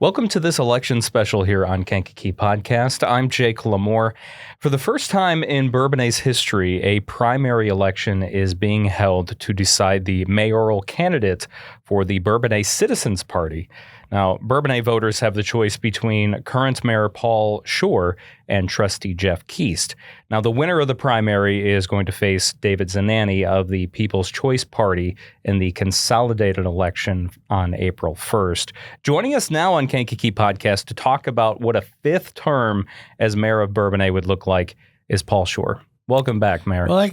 Welcome to this election special here on Kankakee Podcast. I'm Jake LaMore. For the first time in Bourbonnais history, a primary election is being held to decide the mayoral candidate for the Bourbonnais Citizens Party. Now, Bourbonnais voters have the choice between current Mayor Paul Schore and trustee Jeff Keast. Now, the winner of the primary is going to face David Zanani of the People's Choice Party in the consolidated election on April 1st. Joining us now on Kankakee Podcast to talk about what a fifth term as mayor of Bourbonnais would look like is Paul Schore. Welcome back, Mayor. Well, I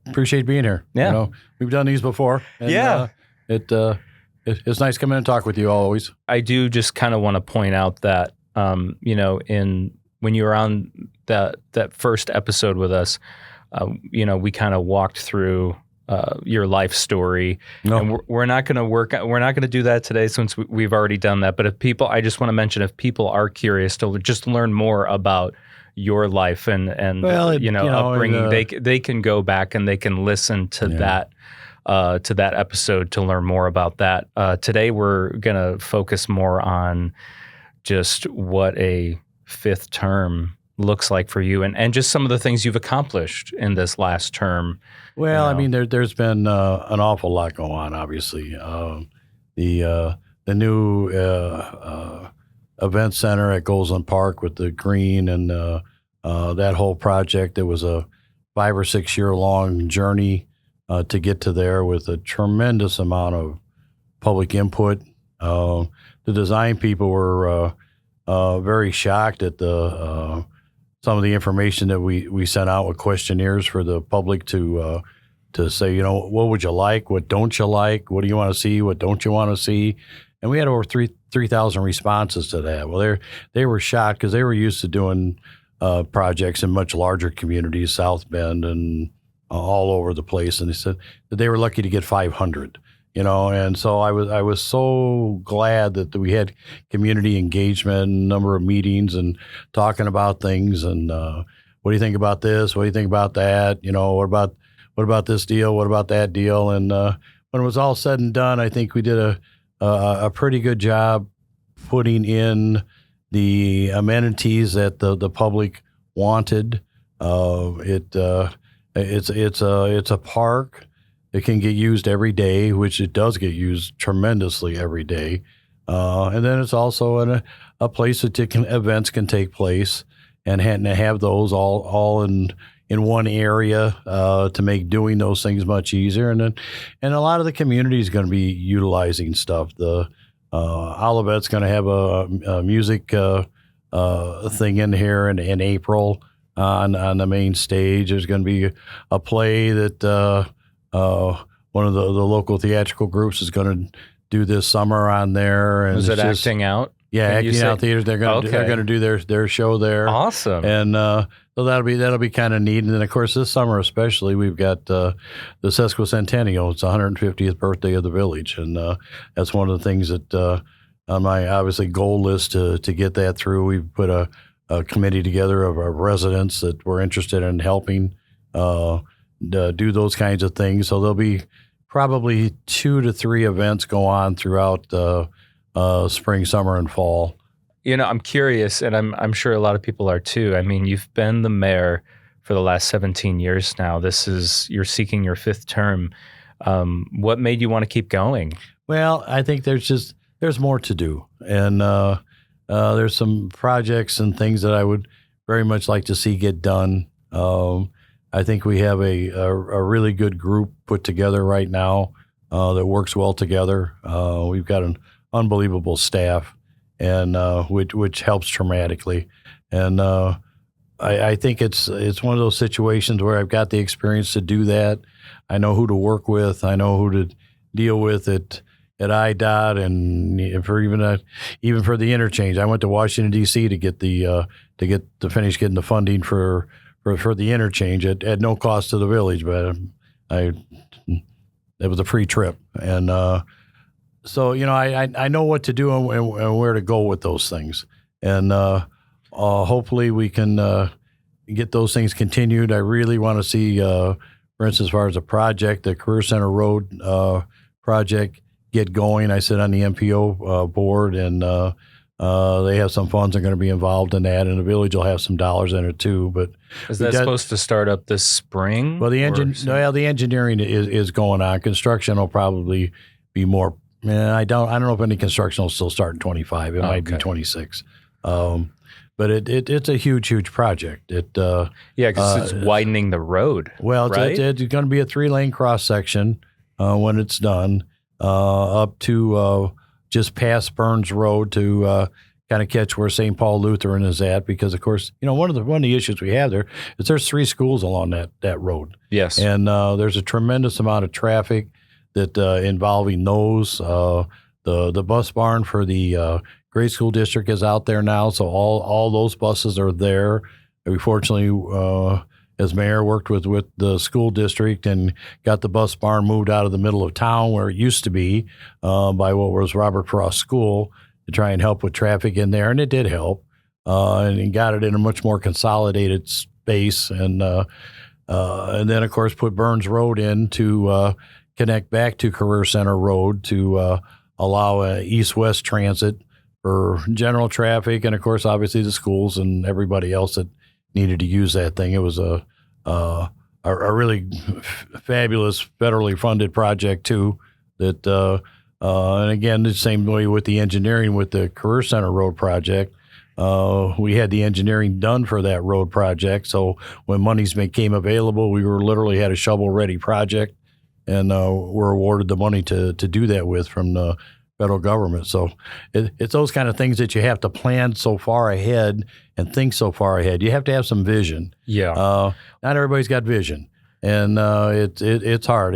appreciate being here. Yeah. We've done these before. And, it's nice coming in and talk with you always. I do just kind of want to point out that, when you were on that first episode with us, we kind of walked through your life story. No. And we're not going to do that today since we've already done that. But I just want to mention, if people are curious to just learn more about your life and upbringing, they can go back and they can listen to that episode to learn more about that. Today, we're going to focus more on just what a fifth term looks like for you and just some of the things you've accomplished in this last term. Well, I mean, there's been an awful lot going on, obviously. The new event center at Goldsland Park with the green and that whole project, it was a 5 or 6 year long journey to get to there with a tremendous amount of public input. The design people were very shocked at some of the information that we sent out with questionnaires for the public to say, what would you like? What don't you like? What do you want to see? What don't you want to see? And we had over 3,000 responses to that. Well, they were shocked because they were used to doing projects in much larger communities, South Bend and all over the place, and they said that they were lucky to get 500, and so I was so glad that we had community engagement, number of meetings, and talking about things, and what do you think about this? What do you think about that? What about this deal? What about that deal? And when it was all said and done, I think we did a pretty good job putting in the amenities that the public wanted. It's a park. It can get used every day, which it does get used tremendously every day. And then it's also a place that events can take place and have those all in one area to make doing those things much easier. And a lot of the community is going to be utilizing stuff. The Olivet's going to have a music thing in here in April. On the main stage, there's going to be a play that one of the local theatrical groups is going to do this summer on there. And is it acting out? Yeah, acting out theaters. They're going to do their show there. Awesome. And so that'll be kind of neat. And then of course this summer especially, we've got the sesquicentennial. It's the 150th birthday of the village, and that's one of the things that on my obviously goal list to get that through. We've put a committee together of our residents that were interested in helping do those kinds of things. So there'll be probably 2 to 3 events go on throughout spring, summer, and fall. I'm curious, and I'm sure a lot of people are too. I mean, you've been the mayor for the last 17 years now. You're seeking your fifth term. What made you want to keep going? Well, I think there's more to do, and there's some projects and things that I would very much like to see get done. I think we have a really good group put together right now that works well together. We've got an unbelievable staff, and which helps dramatically. And I think it's one of those situations where I've got the experience to do that. I know who to work with. I know who to deal with at IDOT, and for even for the interchange. I went to Washington D.C. to finish getting the funding for the interchange at no cost to the village, but it was a free trip, and so I know what to do and where to go with those things, and hopefully we can get those things continued. I really want to see, for instance, as far as the Career Center Road project get going. I sit on the MPO board, and They have some funds that are going to be involved in that, and the village will have some dollars in it too. But is that supposed to start up this spring? Well, the engineering is going on. Construction will probably be more. I don't know if any construction will still start in 25. It might be 26. But it's a huge project. Because it's widening the road. Well, right? it's going to be a 3-lane cross section when it's done, up to just past Burns Road to kind of catch where St. Paul Lutheran is at. Because of course, one of the issues we have there is there's 3 schools along that road. Yes, and there's a tremendous amount of traffic that involving those. The bus barn for the grade school district is out there now, so all those buses are there. We fortunately, as mayor, worked with the school district and got the bus barn moved out of the middle of town where it used to be by what was Robert Frost School to try and help with traffic in there, and it did help. And got it in a much more consolidated space, and then of course put Burns Road in to connect back to Career Center Road to allow east-west transit for general traffic, and of course, obviously the schools and everybody else that needed to use that thing. It was a really fabulous federally funded project too. That and again, the same way with the engineering with the Career Center Road project. We had the engineering done for that road project, so when monies came available, we literally had a shovel-ready project, and were awarded the money to do that with from the federal government. So it's those kind of things that you have to plan so far ahead and think so far ahead. You have to have some vision. Yeah. Not everybody's got vision, and it's hard.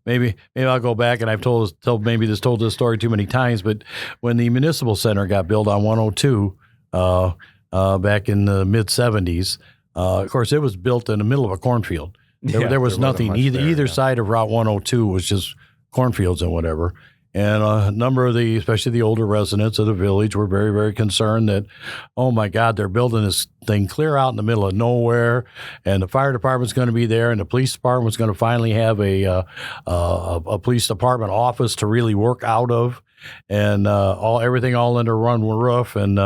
Maybe I'll go back, and I've told this story too many times, but when the municipal center got built on 102 back in the mid 70s, of course it was built in the middle of a cornfield. There was nothing either side of Route 102 was just cornfields and whatever. And a number of especially the older residents of the village were very, very concerned that, oh my God, they're building this thing clear out in the middle of nowhere, and the fire department's going to be there, and the police department's going to finally have a police department office to really work out of, and everything all under one roof, and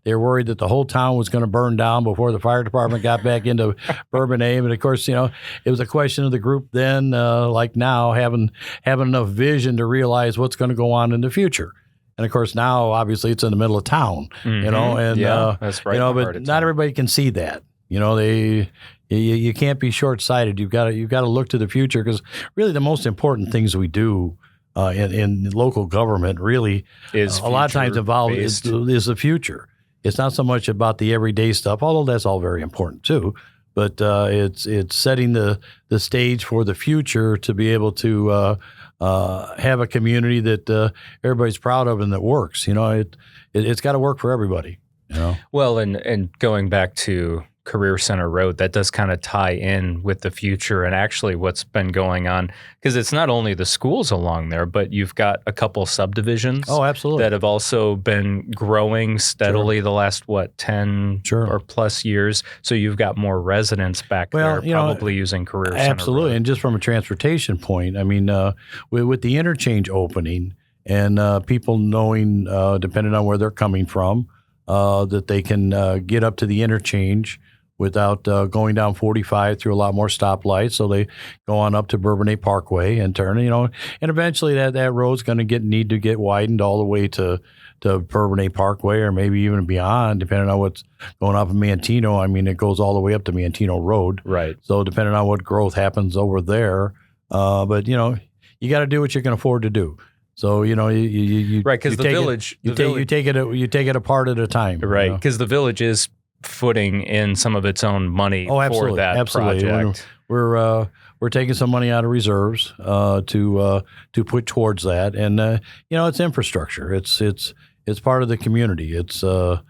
they were worried that the whole town was going to burn down before the fire department got back into Bourbonnais. But of course, it was a question of the group then, like now, having enough vision to realize what's going to go on in the future. And of course, now obviously it's in the middle of town, and that's right. But not everybody can see that. You can't be short-sighted. You've got to look to the future, because really the most important things we do in local government really is a lot of times involved is the future. It's not so much about the everyday stuff, although that's all very important too. But it's setting the stage for the future to be able to have a community that everybody's proud of and that works. It's got to work for everybody. Well, and going back to Career Center Road, that does kind of tie in with the future and actually what's been going on, because it's not only the schools along there, but you've got a couple subdivisions that have also been growing steadily the last 10 or plus years. So you've got more residents back there probably using Career Center Road. And just from a transportation point, I mean, with the interchange opening and people knowing, depending on where they're coming from, that they can get up to the interchange without going down 45 through a lot more stoplights. So they go on up to Bourbonnais Parkway and turn, and eventually that road's going to need to get widened all the way to Bourbonnais Parkway, or maybe even beyond, depending on what's going up in Mantino. I mean, it goes all the way up to Mantino Road. Right. So depending on what growth happens over there, but you got to do what you can afford to do. So you right, because the village you take it a part at a time. Right, because the village is footing in some of its own money for that project. We're taking some money out of reserves to put towards that, and it's infrastructure. It's part of the community. It's the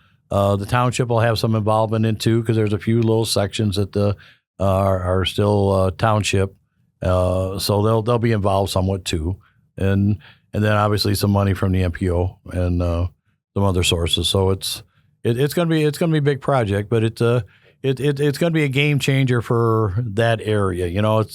township will have some involvement in too, because there's a few little sections that are still township, so they'll be involved somewhat too, and then obviously some money from the MPO and some other sources. So it's going to be a big project, but it's going to be a game changer for that area.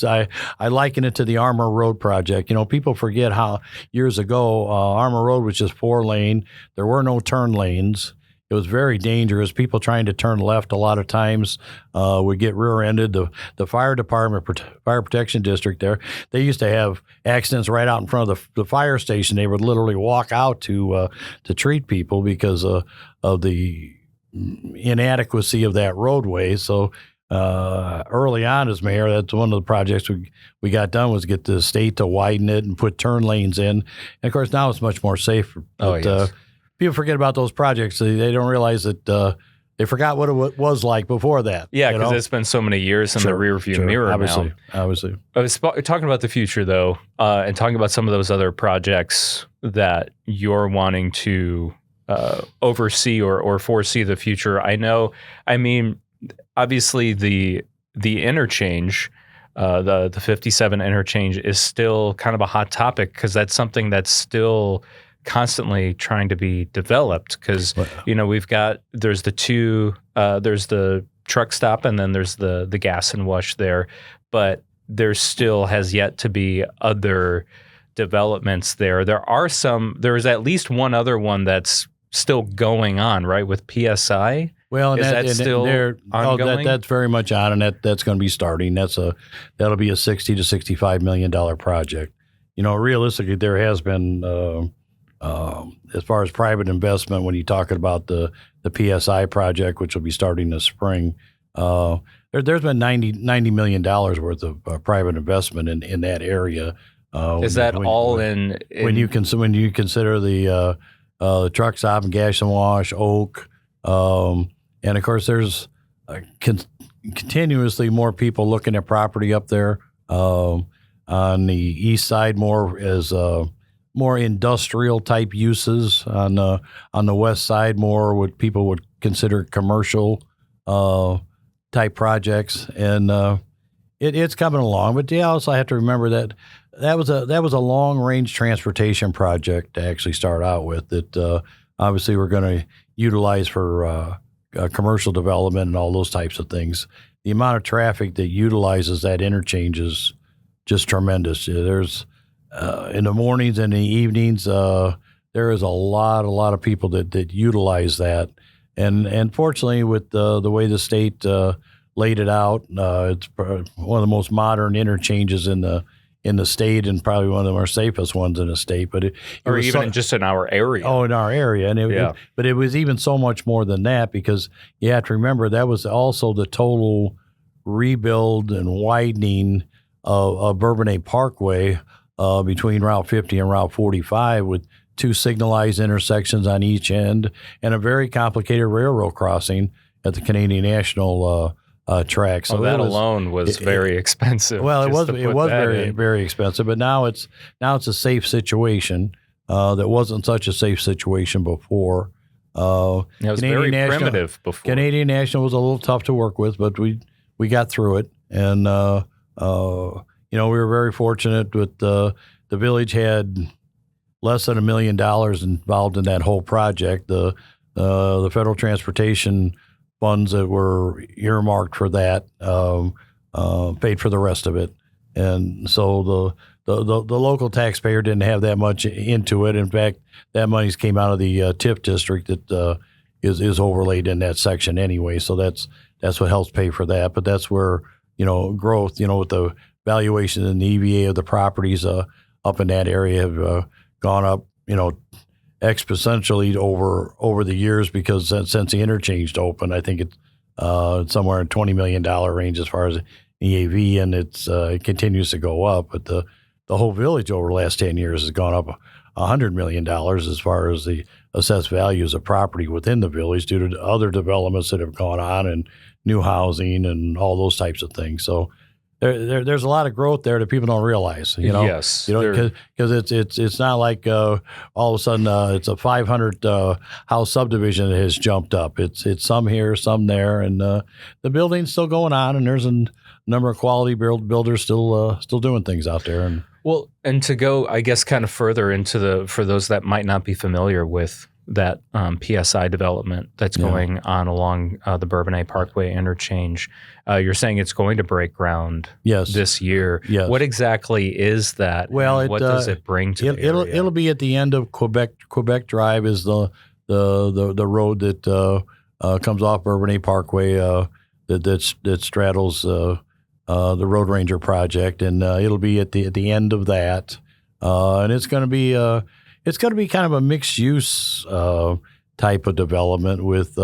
I liken it to the Armour Road project. People forget how years ago Armour Road was just 4-lane. There were no turn lanes. It was very dangerous. People trying to turn left a lot of times would get rear-ended. The fire department, fire protection district there, they used to have accidents right out in front of the fire station. They would literally walk out to treat people because of the inadequacy of that roadway. So early on as mayor, that's one of the projects we got done was get the state to widen it and put turn lanes in. And of course, now it's much more safe. But, people forget about those projects. They don't realize that they forgot what it was like before that. Yeah, because it's been so many years in the rearview mirror obviously, now. Obviously. I was talking about the future, though, and talking about some of those other projects that you're wanting to oversee or foresee the future. Obviously, the interchange, the 57 interchange is still kind of a hot topic because that's something that's still constantly trying to be developed because there's the truck stop and then there's the gas and wash there, but there still has yet to be other developments there. There's at least one other one that's still going on, right, with PSI. Well, is that still ongoing? That's very much on, and that's going to be starting. That'll be a $60 to $65 million project. Realistically, there has been as far as private investment, when you're talking about the PSI project, which will be starting this spring, there's been $90 million worth of private investment in that area. Is that when you consider the truck stop and gas and wash, Oak, and of course there's continuously more people looking at property up there. On the east side, more industrial type uses. On the west side, more what people would consider commercial type projects, and it's coming along. But you also have to remember that was a long range transportation project to actually start out with. That obviously we're going to utilize for commercial development and all those types of things. The amount of traffic that utilizes that interchange is just tremendous. There's in the mornings and the evenings, there is a lot of people that utilize that, and fortunately, with the way the state laid it out, it's one of the most modern interchanges in the state, and probably one of the more safest ones in the state. But just in our area. Oh, in our area, and but it was even so much more than that, because you have to remember that was also the total rebuild and widening of Bourbonnais Parkway. Between Route 50 and Route 45, with 2 signalized intersections on each end and a very complicated railroad crossing at the Canadian National track. So that alone was very expensive. Well, it was very, very expensive, but now it's a safe situation that wasn't such a safe situation before. It was very primitive before. Canadian National was a little tough to work with, but we got through it, and we were very fortunate with the village had less than $1 million involved in that whole project. The federal transportation funds that were earmarked for that paid for the rest of it, and so the local taxpayer didn't have that much into it. In fact, that money's came out of the TIF district that is overlaid in that section anyway. So that's what helps pay for that. But that's where growth, with the valuation and the EVA of the properties up in that area have gone up, exponentially over the years, because since the interchange opened, I think it's somewhere in $20 million range as far as EAV, and it continues to go up. But the whole village over the last 10 years has gone up $100 million as far as the assessed values of property within the village due to other developments that have gone on and new housing and all those types of things. So there's a lot of growth there that people don't realize, Yes. Because it's not like all of a sudden it's a 500 house subdivision that has jumped up. It's some here, some there, and the building's still going on, and there's a number of quality builders still doing things out there. And to go, I guess, kind of further into for those that might not be familiar with that PSI development that's going on along the Bourbonnais Parkway interchange. You're saying it's going to break ground this year. Yes. What exactly is that? Well, what does it bring to the area? It'll be at the end of Quebec Drive is the road that comes off Bourbonnais Parkway that straddles the Road Ranger project, and it'll be at the end of that, and it's going to be kind of a mixed use type of development with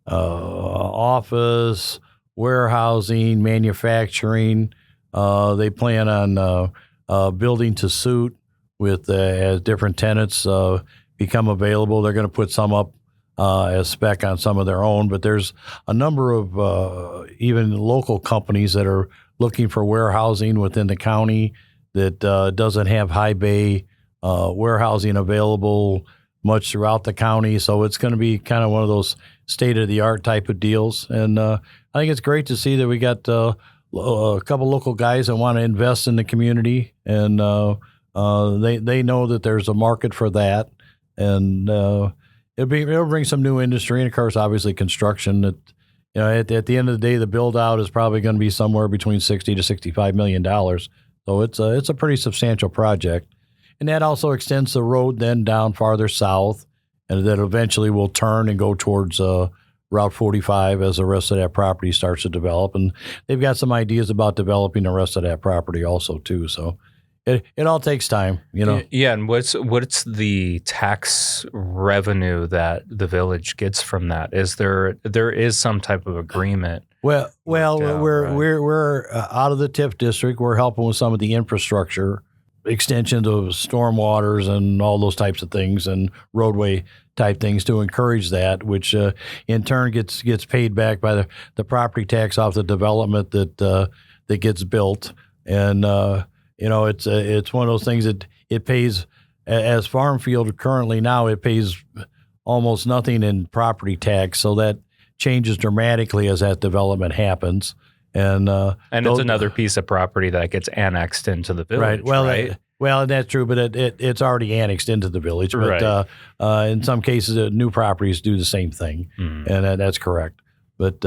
office, warehousing, manufacturing. They plan on building to suit with as different tenants become available. They're going to put some up as spec on some of their own, but there's a number of even local companies that are looking for warehousing within the county that doesn't have high bay warehousing available much throughout the county. So it's going to be kind of one of those state-of-the-art type of deals. And I think it's great to see that we got a couple local guys that want to invest in the community, and they know that there's a market for that. And it'll bring some new industry, and of course, obviously, construction. That at the end of the day, the build out is probably going to be somewhere between $60 to $65 million. So it's a pretty substantial project, and that also extends the road then down farther south, and that eventually will turn and go towards Route 45 as the rest of that property starts to develop. And they've got some ideas about developing the rest of that property also too. So it all takes time, Yeah, and what's the tax revenue that the village gets from that? There is some type of agreement? Well, we're out of the TIF district. We're helping with some of the infrastructure, extensions of stormwaters and all those types of things, and roadway type things to encourage that, which in turn gets paid back by the property tax off the development that gets built. And it's one of those things that it pays, as farm field currently now, it pays almost nothing in property tax. So that changes dramatically as that development happens. And it's another piece of property that gets annexed into the village, right? Well, that's true, but it's already annexed into the village. But in some cases, new properties do the same thing, and that's correct. But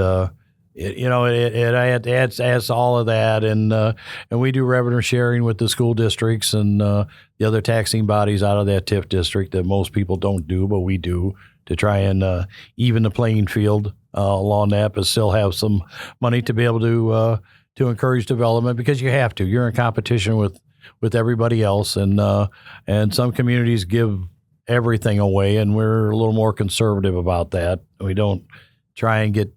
it adds all of that, and we do revenue sharing with the school districts and the other taxing bodies out of that TIF district that most people don't do, but we do, to try and even the playing field along that, but still have some money to be able to encourage development, because you have to. You're in competition with everybody else, and some communities give everything away, and we're a little more conservative about that. We don't try and get.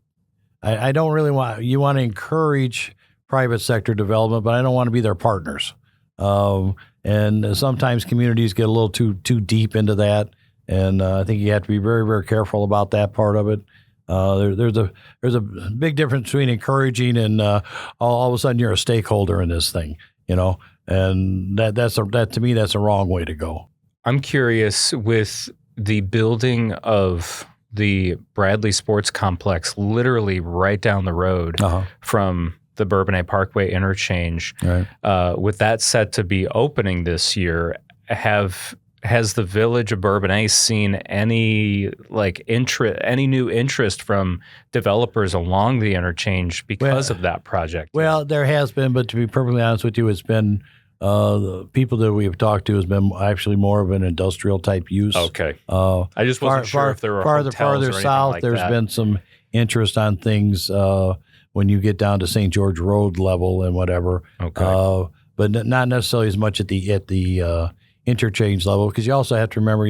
I don't really want. You want to encourage private sector development, but I don't want to be their partners. And sometimes communities get a little too deep into that, and I think you have to be very, very careful about that part of it. There's a big difference between encouraging and all of a sudden you're a stakeholder in this thing, and that to me, that's a wrong way to go. I'm curious, with the building of the Bradley Sports Complex literally right down the road from the Bourbonnais Parkway interchange, with that set to be opening this year, has the village of Bourbonnais seen any new interest from developers along the interchange because of that project? Well, there has been, but to be perfectly honest with you, it's been the people that we have talked to has been actually more of an industrial type use. Okay. I just wasn't sure if there were farther south. There's been some interest on things when you get down to St. George Road level and whatever. Okay. But not necessarily as much at the interchange level, because you also have to remember,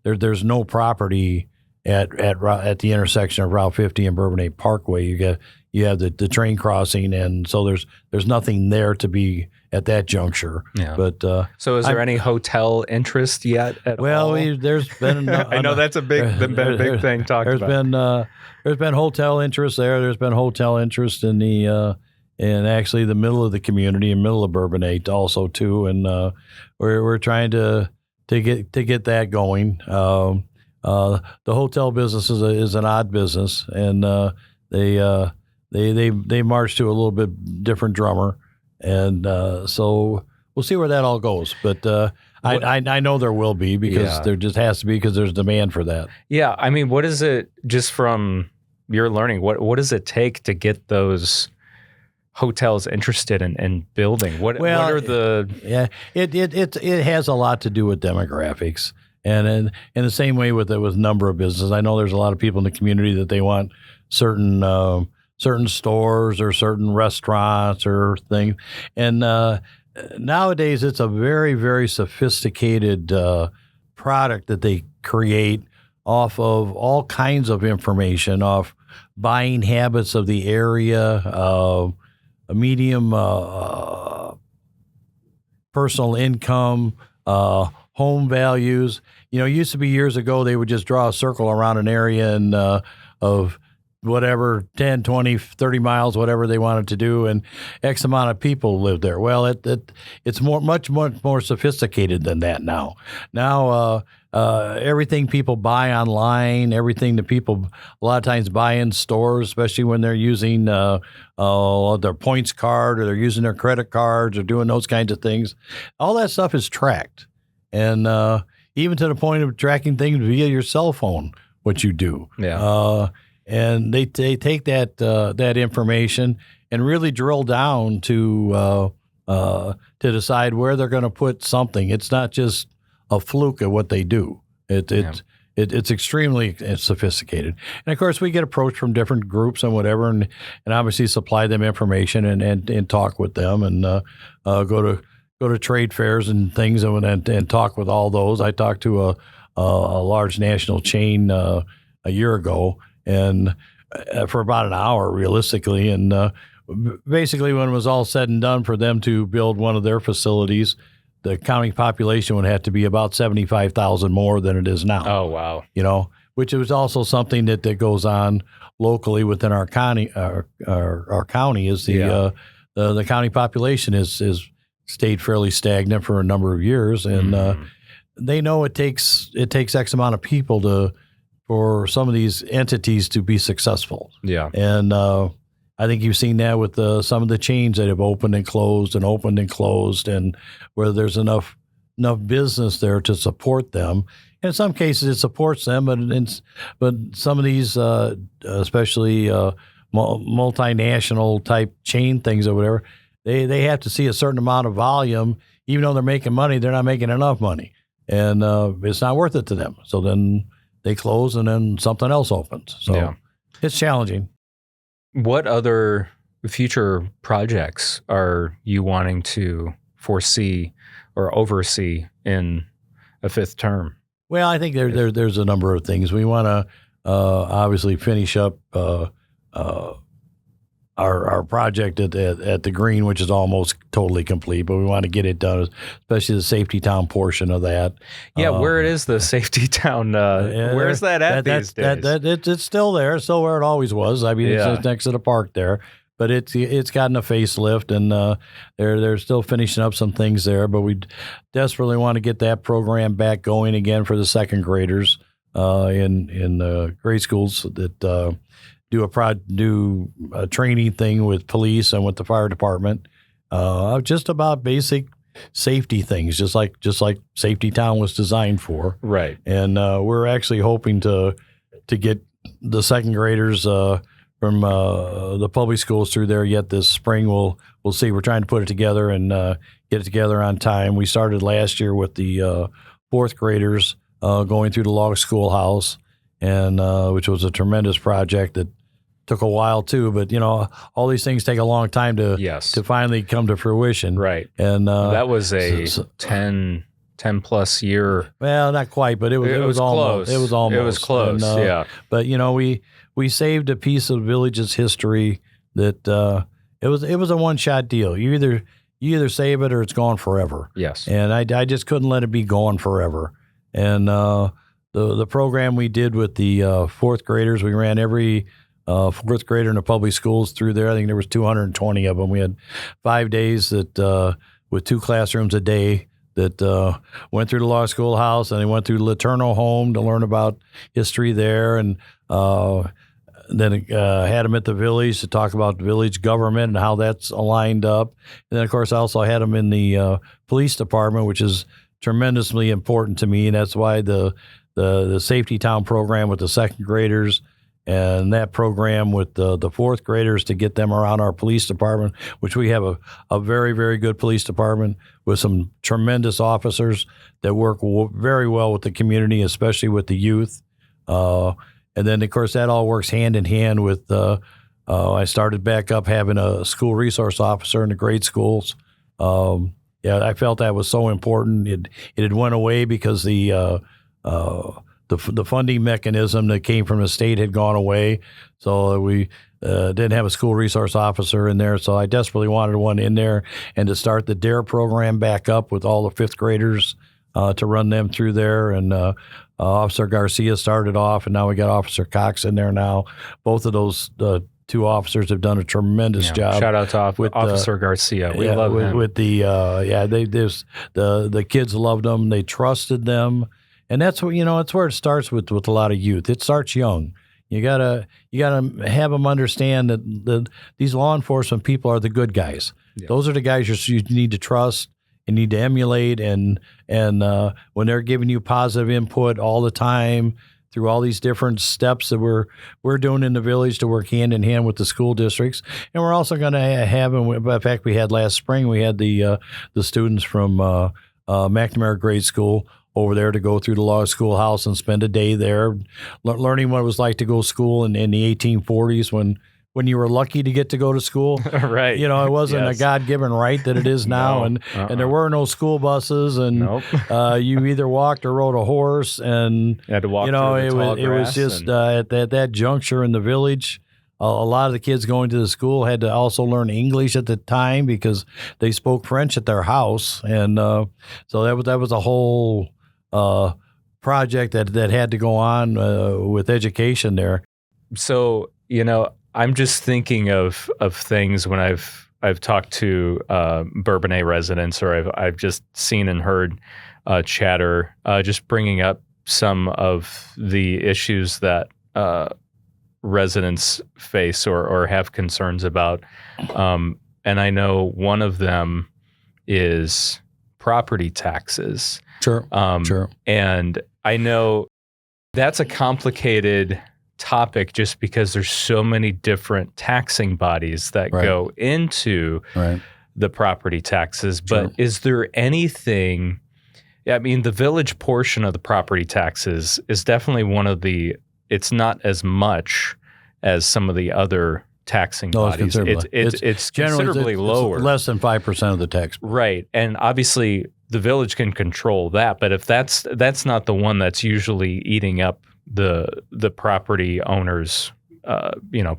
there's no property at the intersection of Route 50 and Bourbonnais Parkway. You have the train crossing, and so there's nothing there to be at that juncture. Yeah. But so is there any hotel interest yet at all? Well, there's been I know that's been a big thing talked about. There's been hotel interest there. There's been hotel interest in actually the middle of the community, in middle of Bourbonnais also too, and we're trying to get that going. The hotel business is an odd business, and they march to a little bit different drummer, and so we'll see where that all goes. But I know there will be, because there just has to be, because there's demand for that. Yeah, I mean, what is it, just from your learning, what does it take to get those hotels interested in building? What are the... Yeah, it has a lot to do with demographics. And in the same way with number of businesses, I know there's a lot of people in the community that they want certain stores or certain restaurants or things. And nowadays, it's a very, very sophisticated product that they create off of all kinds of information, off buying habits of the area, a medium personal income, home values. It used to be years ago, they would just draw a circle around an area and of whatever, 10, 20, 30 miles, whatever they wanted to do, and X amount of people live there. Well, it's much more sophisticated than that now. Now, everything people buy online, everything that people a lot of times buy in stores, especially when they're using their points card, or they're using their credit cards, or doing those kinds of things, all that stuff is tracked. And even to the point of tracking things via your cell phone, what you do. Yeah. And they take that information and really drill down to decide where they're going to put something. It's not just a fluke at what they do. It's extremely sophisticated. And of course, we get approached from different groups and whatever, and obviously supply them information and talk with them, and go to trade fairs and things and talk with all those. I talked to a large national chain a year ago, and for about an hour, realistically. And basically, when it was all said and done, for them to build one of their facilities, the county population would have to be about 75,000 more than it is now. Oh, wow. Which is also something that goes on locally within our county. Our county is the county population is stayed fairly stagnant for a number of years, and they know it takes X amount of people for some of these entities to be successful. Yeah. And I think you've seen that with some of the chains that have opened and closed, and where there's enough business there to support them. And in some cases, it supports them, but some of these, especially multinational type chain things or whatever, they have to see a certain amount of volume. Even though they're making money, they're not making enough money, and it's not worth it to them. So then they close, and then something else opens. So It's challenging. What other future projects are you wanting to foresee or oversee in a fifth term? Well, I think there's a number of things. We want to obviously finish up our project at the Green, which is almost totally complete, but we want to get it done, especially the safety town portion of that. Yeah, where it is the safety town? Where's that at these days? It's still there, still where it always was. I mean, it's next to the park there, but it's gotten a facelift, and they're still finishing up some things there. But we desperately want to get that program back going again for the second graders in grade schools that. Do a training thing with police and with the fire department, just about basic safety things, just like Safety Town was designed for. Right. And we're actually hoping to get the second graders from the public schools through there yet this spring. We'll see. We're trying to put it together and get it together on time. We started last year with the fourth graders going through the log schoolhouse, and which was a tremendous project that took a while too, but all these things take a long time to finally come to fruition. Right. And that was a 10 plus year. Well, not quite, but it was almost. Close. It was almost. It was close. And, But we saved a piece of village's history that it was a one shot deal. You either save it or it's gone forever. Yes. And I just couldn't let it be gone forever. And the program we did with the fourth graders, we ran every fourth grader in the public schools through there. I think there was 220 of them. We had 5 days that with 2 classrooms a day that went through the law schoolhouse, and they went through the Laterno home to learn about history there. And had them at the village to talk about village government and how that's aligned up. And then, of course, I also had them in the police department, which is tremendously important to me. And that's why the Safety Town program with the second graders and that program with the fourth graders to get them around our police department, which we have a very, very good police department with some tremendous officers that work very well with the community, especially with the youth. And then, of course, that all works hand in hand with I started back up having a school resource officer in the grade schools. I felt that was so important. It had went away because the funding mechanism that came from the state had gone away. So we didn't have a school resource officer in there. So I desperately wanted one in there, and to start the DARE program back up with all the fifth graders to run them through there. And Officer Garcia started off, and now we got Officer Cox in there now. Both of those two officers have done a tremendous job. Shout out to Officer Garcia. We love him. With the kids loved them. They trusted them. And that's what, it's where it starts with a lot of youth. It starts young. You gotta have them understand that these law enforcement people are the good guys. Yeah. Those are the guys you need to trust and need to emulate. And when they're giving you positive input all the time through all these different steps that we're doing in the village to work hand in hand with the school districts, and we're also going to have them. In fact, we had last spring we had the students from McNamara Grade School over there to go through the law schoolhouse and spend a day there, learning what it was like to go to school in the 1840s when you were lucky to get to go to school. Right. It wasn't a God-given right that it is now. And there were no school buses, and you either walked or rode a horse. And you had to walk through the tall it was just at that juncture in the village, a lot of the kids going to the school had to also learn English at the time because they spoke French at their house. And so that was a whole project that had to go on with education there. So, I'm just thinking of things when I've talked to Bourbonnais residents, or I've just seen and heard chatter, just bringing up some of the issues that residents face or have concerns about. And I know one of them is property taxes. Sure. And I know that's a complicated topic just because there's so many different taxing bodies that go into the property taxes. But is there anything, the village portion of the property taxes is definitely one of it's not as much as some of the other taxing bodies. It's considerably lower. It's less than 5% of the tax. Right. And obviously the village can control that, but if that's not the one that's usually eating up the property owner's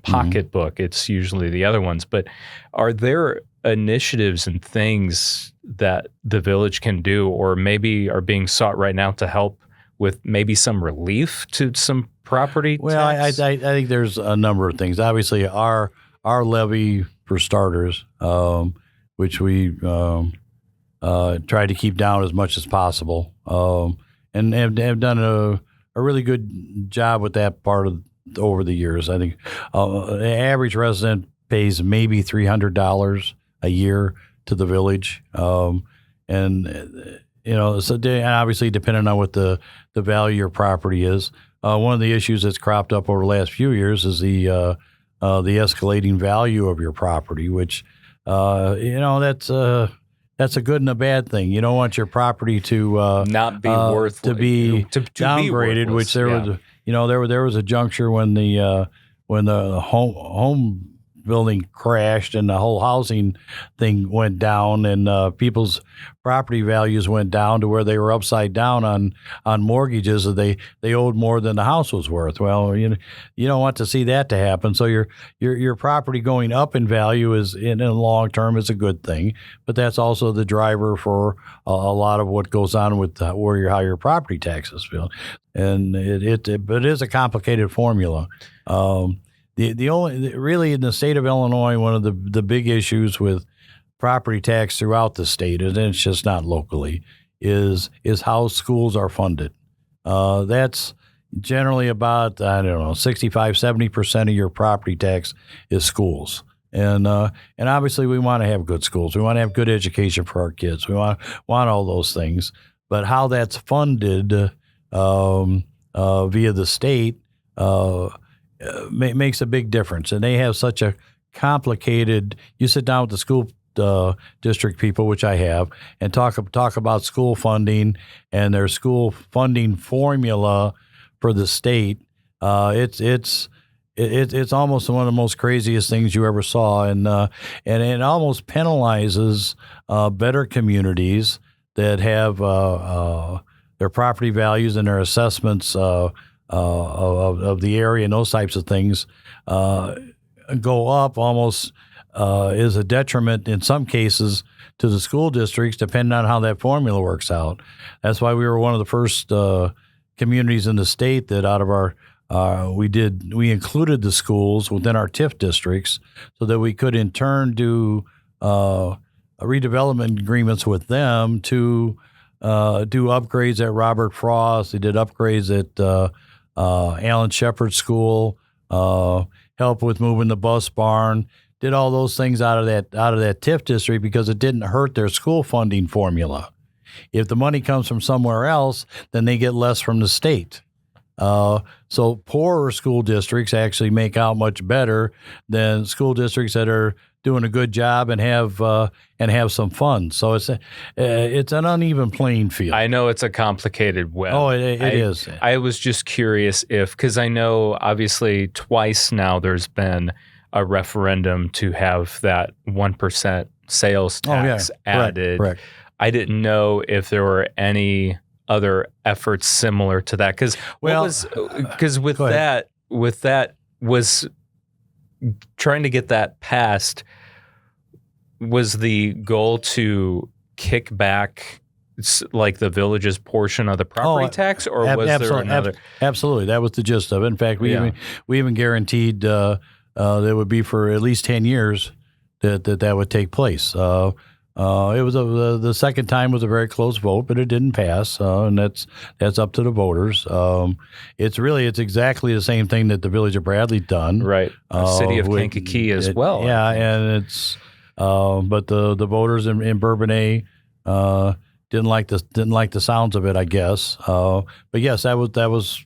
pocketbook, it's usually the other ones. But are there initiatives and things that the village can do, or maybe are being sought right now to help with maybe some relief to some property tax? I think there's a number of things. Obviously, our levy for starters, which we try to keep down as much as possible, and have done a really good job with that part over the years. I think the average resident pays maybe $300 a year to the village, and obviously depending on what the value of your property is. One of the issues that's cropped up over the last few years is the escalating value of your property, which that's a good and a bad thing. You don't want your property to not be worth to be downgraded. Which there was there was a juncture when the home building crashed and the whole housing thing went down, and people's property values went down to where they were upside down on mortgages. They owed more than the house was worth. Well, you don't want to see that to happen. So your property going up in value is in the long term is a good thing, but that's also the driver for a lot of what goes on with how your property taxes feel. And it is a complicated formula. The only really in the state of Illinois, one of the big issues with property tax throughout the state, and it's just not locally, is how schools are funded. That's generally about, I don't know, 65-70% of your property tax is schools. And obviously we want to have good schools. We want to have good education for our kids. We want all those things. But how that's funded via the state makes a big difference. And they have such a complicated. You sit down with the school district people, which I have, and talk about school funding and their school funding formula for the state. It's almost one of the most craziest things you ever saw, and it almost penalizes better communities that have their property values and their assessments of the area and those types of things go up. Almost is a detriment in some cases to the school districts, depending on how that formula works out. That's why we were one of the first communities in the state that out of our we included the schools within our TIF districts so that we could in turn do redevelopment agreements with them to do upgrades at Robert Frost. They did upgrades at Alan Shepherd School, help with moving the bus barn, did all those things out of that TIF district because it didn't hurt their school funding formula. If the money comes from somewhere else, then they get less from the state. So poorer school districts actually make out much better than school districts that are doing a good job and have some fun. So it's an uneven playing field. I know it's a complicated web. Oh, it is. I was just curious because I know obviously twice now there's been a referendum to have that 1% sales tax added. Correct. I didn't know if there were any other efforts similar to that because with that was trying to get that passed. Was the goal to kick back like the village's portion of the property tax, or was there another? Absolutely, that was the gist of it. In fact, we even guaranteed that it would be for at least 10 years that would take place. It was the second time was a very close vote, but it didn't pass, and that's up to the voters. It's exactly the same thing that the village of Bradley done, right? The city of Kankakee as well. Yeah, and it's but the voters in Bourbonnais didn't like the sounds of it, I guess. But yes, that was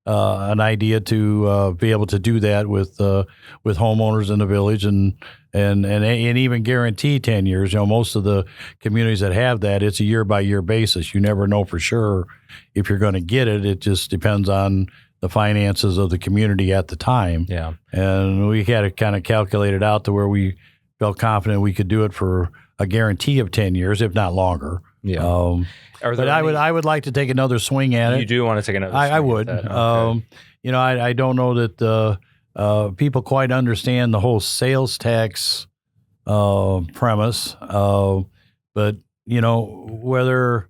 an idea to be able to do that with homeowners in the village and even guarantee 10 years. You know, most of the communities that have that, it's a year by year basis. You never know for sure if you're going to get it. It just depends on the finances of the community at the time. Yeah. And we had to kind of calculate it out to where we felt confident we could do it for a guarantee of 10 years, if not longer. Yeah. But I would like to take another swing at it. You do want to take another swing I would. at that. Okay. I don't know that people quite understand the whole sales tax premise. But, whether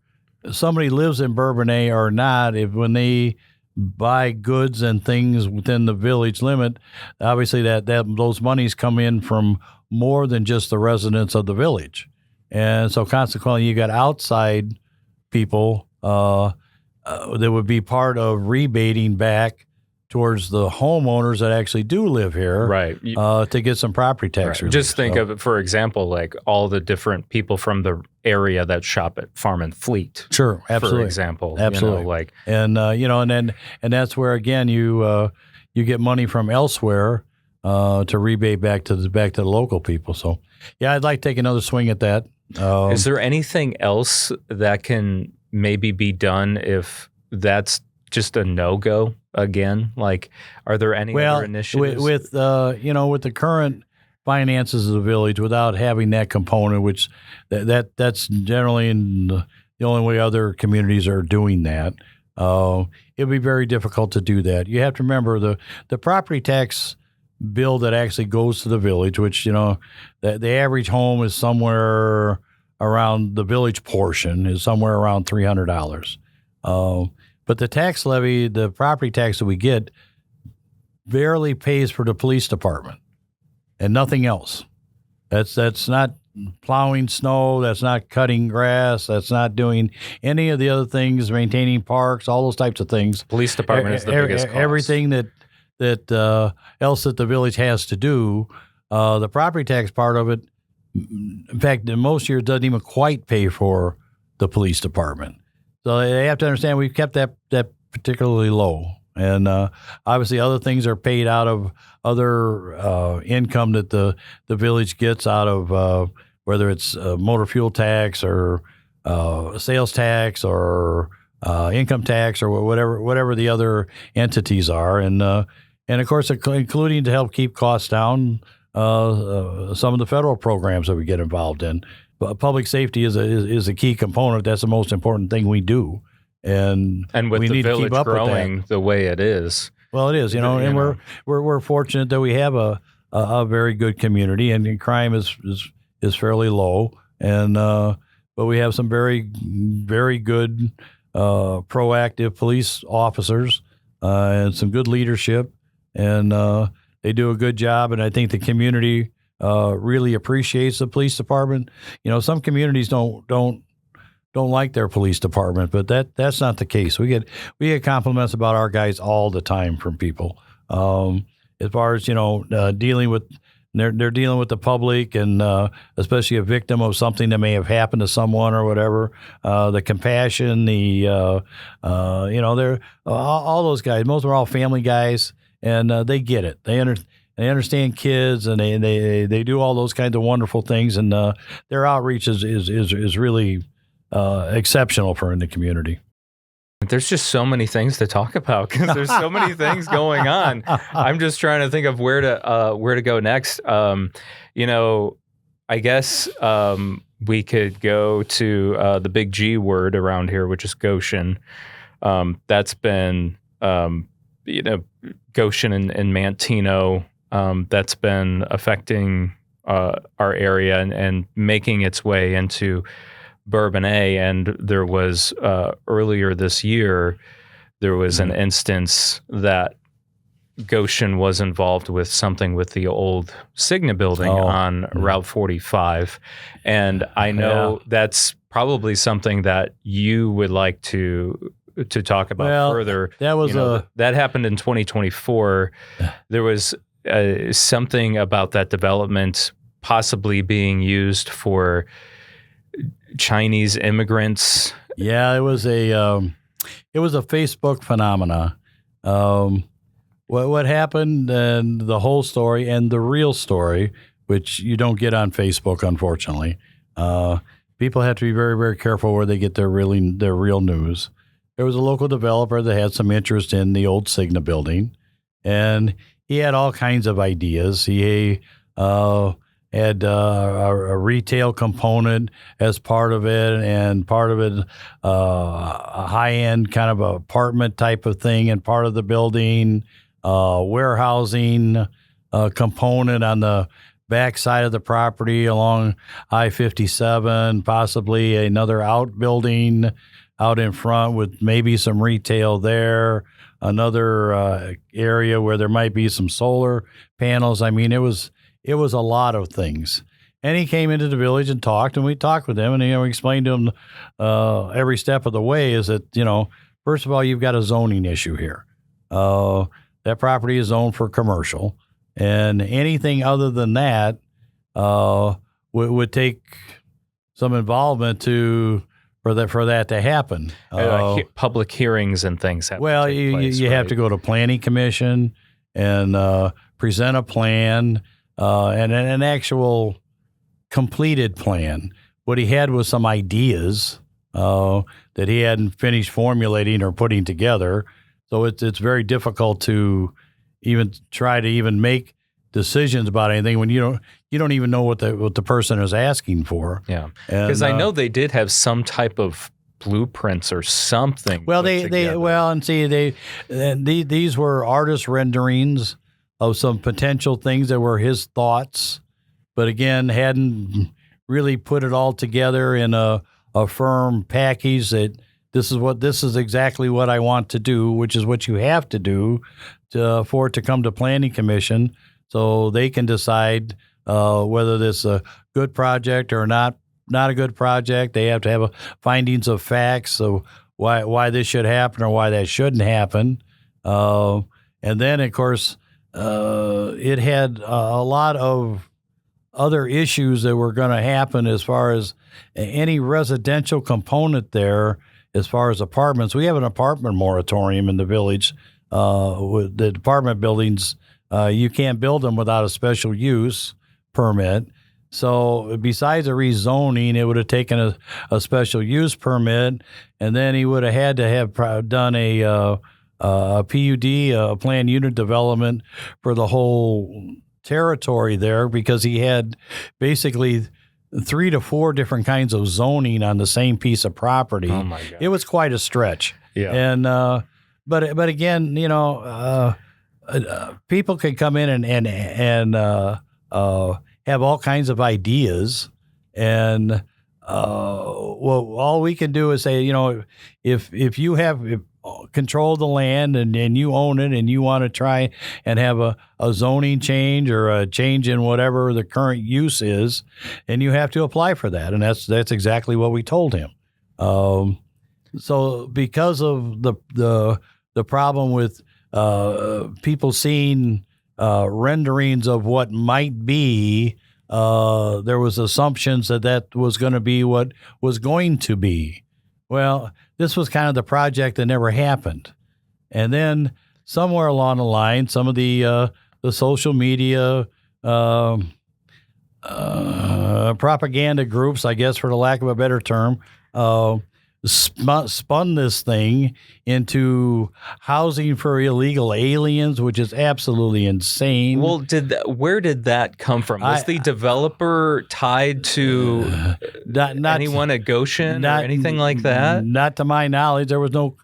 somebody lives in Bourbonnais or not, when they buy goods and things within the village limit, obviously that those monies come in from more than just the residents of the village. And so consequently, you got outside people that would be part of rebating back towards the homeowners that actually do live here, right? To get some property tax relief. Just think of it, for example, like all the different people from the area that shop at Farm and Fleet. Sure, absolutely. For example, absolutely. And that's where again you get money from elsewhere to rebate back to the local people. So yeah, I'd like to take another swing at that. Is there anything else that can maybe be done if that's just a no-go again? Like, are there any other initiatives? With the current finances of the village, without having that component, which that's generally the only way other communities are doing that, it'd be very difficult to do that. You have to remember the property tax bill that actually goes to the village, which, the average home is somewhere around the village portion is somewhere around $300. But the tax levy, the property tax that we get, barely pays for the police department and nothing else. That's not plowing snow, that's not cutting grass, that's not doing any of the other things, maintaining parks, all those types of things. Police department is the biggest cost. Everything that else that the village has to do, the property tax part of it, in fact, in most years doesn't even quite pay for the police department. So they have to understand we've kept that particularly low. And obviously other things are paid out of other income that the village gets out of whether it's motor fuel tax or sales tax or income tax or whatever the other entities are. And of course, including to help keep costs down, some of the federal programs that we get involved in. But public safety is a key component. That's the most important thing we do. And with we the need to village keep up growing with that. the way it is. Well, it is, and we're fortunate that we have a very good community, and crime is fairly low, and but we have some very, very good proactive police officers and some good leadership, and they do a good job, and I think the community really appreciates the police department. Some communities don't like their police department, but that's not the case. We get compliments about our guys all the time from people. As far as dealing with, they're dealing with the public, and especially a victim of something that may have happened to someone or whatever. The compassion, they're all those guys. Most are all family guys, and they get it. They understand kids, and they do all those kinds of wonderful things, and their outreach is really exceptional for in the community. There's just so many things to talk about because there's so many things going on. I'm just trying to think of where to go next. I guess we could go to the big G word around here, which is Goshen. That's been Goshen and Manteno. That's been affecting our area and making its way into Bourbonnais. And there was earlier this year, there was an instance that Goshen was involved with something with the old Cigna building on Route 45. And I know that's probably something that you would like to talk about further. That was that happened in 2024. There was something about that development possibly being used for Chinese immigrants. Yeah, it was a Facebook phenomena. What happened, and the whole story and the real story, which you don't get on Facebook, unfortunately. People have to be very, very careful where they get their real news. There was a local developer that had some interest in the old Cigna building, and he had all kinds of ideas. He had a retail component as part of it, and part of it a high-end kind of apartment type of thing, and part of the building, warehousing component on the back side of the property along I-57, possibly another outbuilding out in front with maybe some retail there, another area where there might be some solar panels. I mean, it was a lot of things. And he came into the village and talked, and we talked with him, and we explained to him every step of the way is that, first of all, you've got a zoning issue here. That property is zoned for commercial, and anything other than that would take some involvement for that to happen. Public hearings and things have well, to take place, you have to go to planning commission and present a plan and an actual completed plan. What he had was some ideas that he hadn't finished formulating or putting together. So it's very difficult to even try to even make decisions about anything when you don't even know what the person is asking for. Yeah, because I know they did have some type of blueprints or something. Well, these were artist renderings of some potential things that were his thoughts, but again hadn't really put it all together in a firm package that this is exactly what I want to do, which is what you have to do for it to come to planning commission, so they can decide whether this good project or not a good project. They have to have findings of facts of why this should happen or why that shouldn't happen. And then, of course, it had a lot of other issues that were going to happen as far as any residential component there, as far as apartments. We have an apartment moratorium in the village. With the apartment buildings, you can't build them without a special use permit. So besides a rezoning, it would have taken a special use permit, and then he would have had to have done a PUD, a planned unit development for the whole territory there, because he had basically 3 to 4 different kinds of zoning on the same piece of property. Oh my God. It was quite a stretch. Yeah. And but again, people could come in and have all kinds of ideas, and all we can do is say, if you have control of the land and you own it and you want to try and have a zoning change or a change in whatever the current use is, and you have to apply for that. And that's exactly what we told him. So because of the problem with people seeing renderings of what might be, there was assumptions that was going to be what was going to be. Well, this was kind of the project that never happened. And then somewhere along the line, some of the social media propaganda groups, I guess for the lack of a better term, spun this thing into housing for illegal aliens, which is absolutely insane. Well, where did that come from? Was the developer tied to anyone at Goshen or anything like that? Not to my knowledge. There was no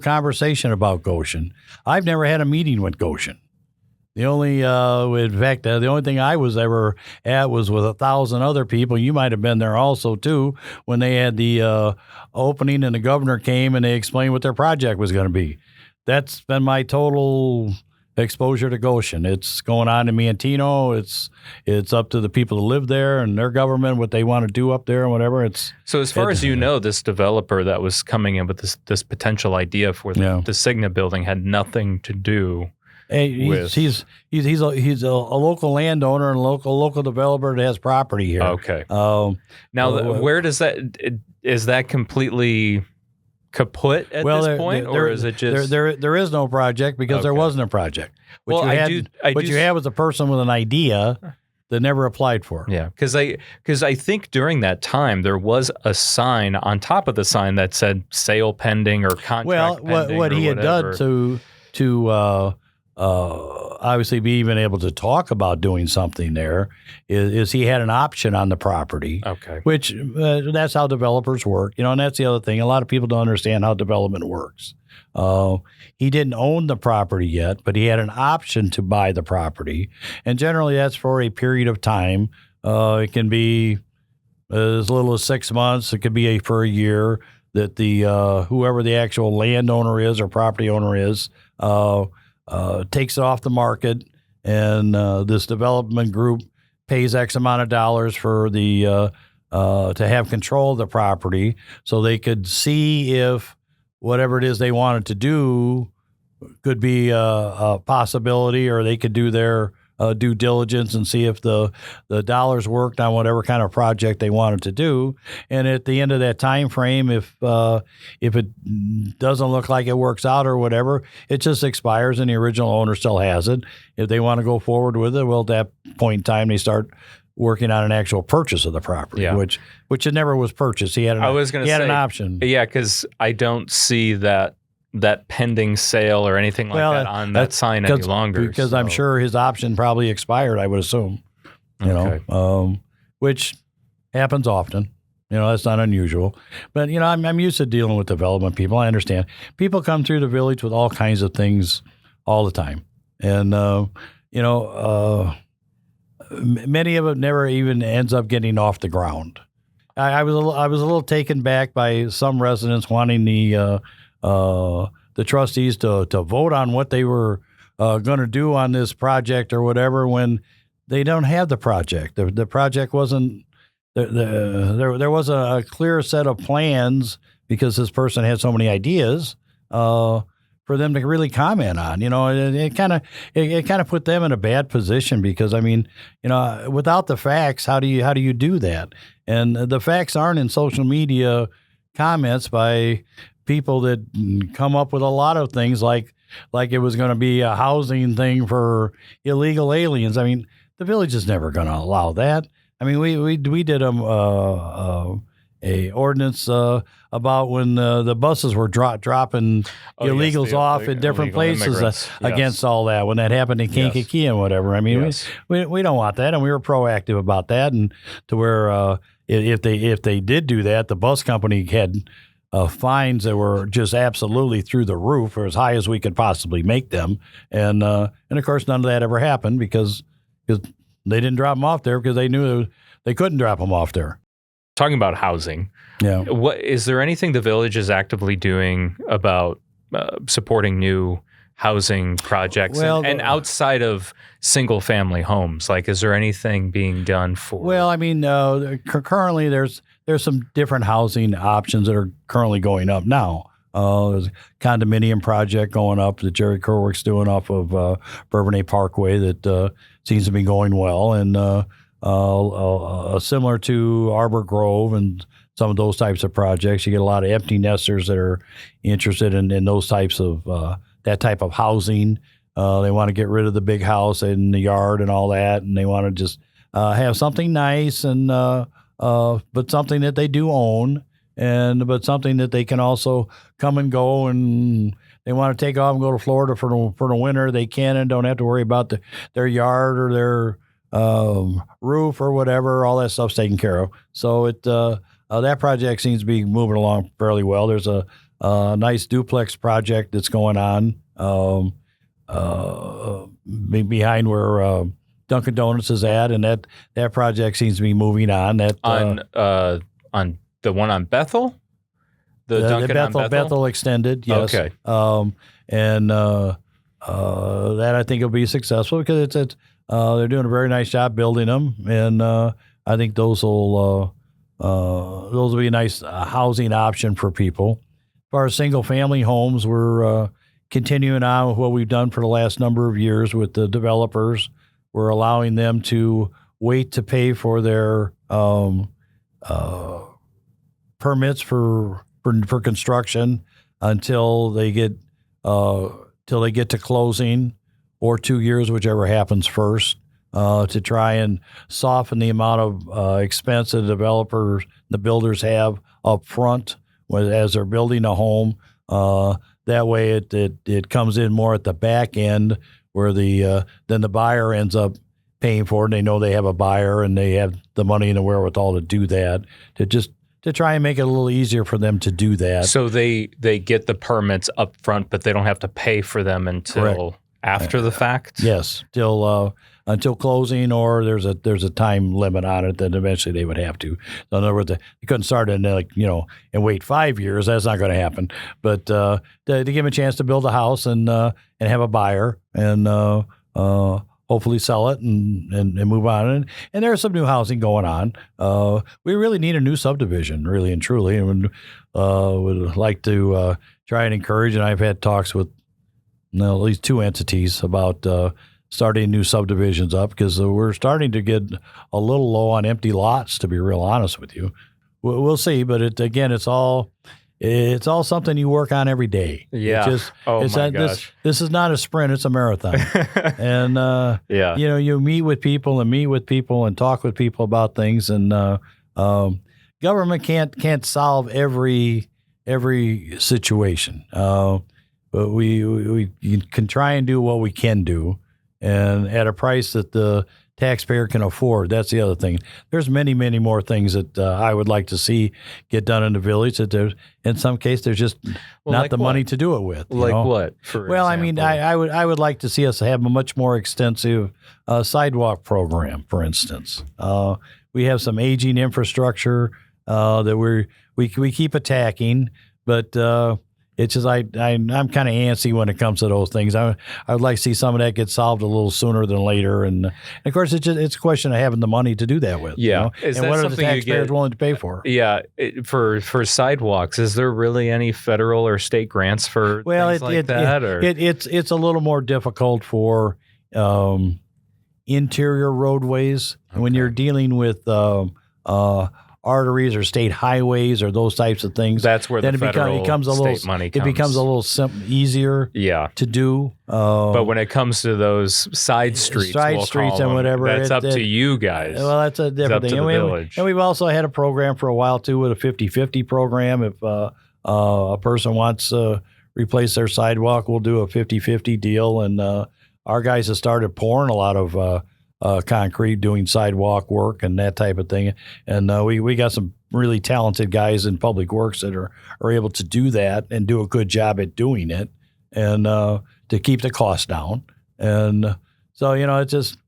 conversation about Goshen. I've never had a meeting with Goshen. The only thing I was ever at was with 1,000 other people. You might have been there also too when they had the opening and the governor came and they explained what their project was going to be. That's been my total exposure to Goshen. It's going on in Miantino. It's up to the people who live there and their government what they want to do up there and whatever. So as far as you know, this developer that was coming in with this potential idea for the Signa building had nothing to do. He's a local landowner and a local developer that has property here. Okay. Now, where does is that completely kaput at this point, or is it just there is no project because there wasn't a project. What you had was a person with an idea that never applied for. Yeah, because I think during that time there was a sign on top of the sign that said sale pending or contract pending. What he had done to obviously be even able to talk about doing something there is he had an option on the property. Okay. Which that's how developers work, and that's the other thing. A lot of people don't understand how development works. He didn't own the property yet, but he had an option to buy the property, and generally that's for a period of time. It can be as little as 6 months. It could be for a year. That the whoever the actual landowner is or property owner is. Takes it off the market, and this development group pays X amount of dollars for the to have control of the property, so they could see if whatever it is they wanted to do could be a possibility, or they could do their due diligence and see if the dollars worked on whatever kind of project they wanted to do. And at the end of that time frame, if it doesn't look like it works out or whatever, it just expires and the original owner still has it. If they want to go forward with it, well, at that point in time, they start working on an actual purchase of the property, which it never was purchased. He had an option. Yeah, because I don't see that pending sale or anything like that on that sign any longer. Because I'm sure his option probably expired, I would assume. Which happens often. That's not unusual. But, I'm used to dealing with development people. I understand. People come through the village with all kinds of things all the time. And, many of it never even ends up getting off the ground. I was a little taken back by some residents wanting the trustees to vote on what they were going to do on this project or whatever, when they don't have the project. The project wasn't there was a clear set of plans because this person had so many ideas for them to really comment on. It kind of put them in a bad position because without the facts, how do you do that? And the facts aren't in social media comments by people that come up with a lot of things like it was going to be a housing thing for illegal aliens. The village is never going to allow that. We did a ordinance about when the buses were dropping illegals off in different places against all that. When that happened in Kankakee and whatever. We don't want that, and we were proactive about that, and to where if they did do that, the bus company had fines that were just absolutely through the roof, or as high as we could possibly make them, and of course none of that ever happened because they didn't drop them off there because they knew they couldn't drop them off there. Talking about housing, is there anything the village is actively doing about supporting new housing projects and outside of single family homes? Like, is there anything being done for? Well, currently there's some different housing options that are currently going up now. There's a condominium project going up that Jerry Kerwick's doing off of Bourbonnais Parkway that seems to be going well, and similar to Arbor Grove and some of those types of projects. You get a lot of empty nesters that are interested in those types of that type of housing. They want to get rid of the big house in the yard and all that, and they want to just have something nice and but something that they do own. But something that they can also come and go, and they want to take off and go to Florida for the winter. They can and don't have to worry about their yard or their roof or whatever. All that stuff's taken care of. So that project seems to be moving along fairly well. There's a nice duplex project that's going on behind where Dunkin' Donuts is at, and that project seems to be moving on. On the one on Bethel? The Dunkin' on Bethel extended, yes. Okay. That I think will be successful because they're doing a very nice job building them, and I think those will be a nice housing option for people. As far as single family homes, we're continuing on with what we've done for the last number of years with the developers. We're allowing them to wait to pay for their permits for construction until they get to closing, or 2 years, whichever happens first, to try and soften the amount of expense that the builders have up front as they're building a home. That way it comes in more at the back end, where then the buyer ends up paying for it. They know they have a buyer and they have the money and the wherewithal to do that, to try and make it a little easier for them to do that. So they get the permits up front, but they don't have to pay for them until after the fact? Yes, until closing, or there's a time limit on it that eventually they would have to. So in other words, you couldn't start it and wait 5 years. That's not going to happen. But to give them a chance to build a house and have a buyer and hopefully sell it and move on. And there's some new housing going on. We really need a new subdivision, really and truly, and would like to try and encourage. And I've had talks with at least two entities about starting new subdivisions up, because we're starting to get a little low on empty lots, to be real honest with you. We'll see, but it's all something you work on every day. Yeah. Gosh. This is not a sprint; it's a marathon. And you meet with people and talk with people about things. And government can't solve every situation, but we can try and do what we can do, and at a price that the taxpayer can afford. That's the other thing. There's many, many more things that I would like to see get done in the village that there's, in some case, there's just not like the money to do it with. Like what? Well, example? I would like to see us have a much more extensive sidewalk program, for instance. We have some aging infrastructure that we keep attacking, but it's just I'm kind of antsy when it comes to those things. I would like to see some of that get solved a little sooner than later, and of course it's a question of having the money to do that with. Yeah, and what are the taxpayers willing to pay for? Yeah, for sidewalks, is there really any federal or state grants for things like that? It's a little more difficult for interior roadways when you're dealing with arteries or state highways or those types of things. That's where the federal state money comes. It becomes a little easier to do. But when it comes to those side streets and whatever, that's up to you guys. Well, that's a different thing. And we've also had a program for a while too with a 50-50 program. If a person wants to replace their sidewalk, we'll do a 50-50 deal. And our guys have started pouring a lot of concrete, doing sidewalk work and that type of thing. And we got some really talented guys in public works that are able to do that and do a good job at doing it, and to keep the cost down. And so, it's just,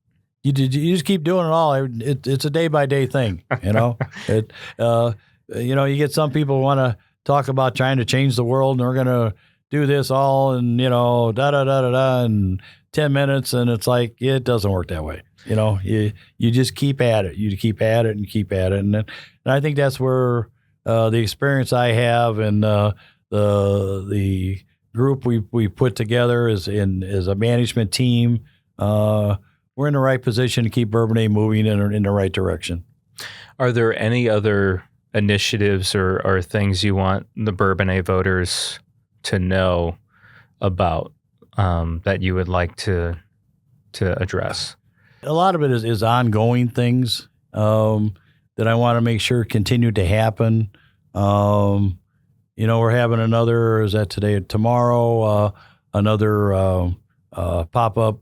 you just keep doing it all. It's a day by day thing, you get some people who want to talk about trying to change the world and we're going to do this all and, in 10 minutes. And it's like, it doesn't work that way. You just keep at it. You keep at it and keep at it. And I think that's where the experience I have and the group we put together as a management team, we're in the right position to keep Bourbonnais moving in the right direction. Are there any other initiatives or things you want the Bourbonnais voters to know about that you would like to address? A lot of it is ongoing things that I want to make sure continue to happen. We're having another, is that today or tomorrow, another pop-up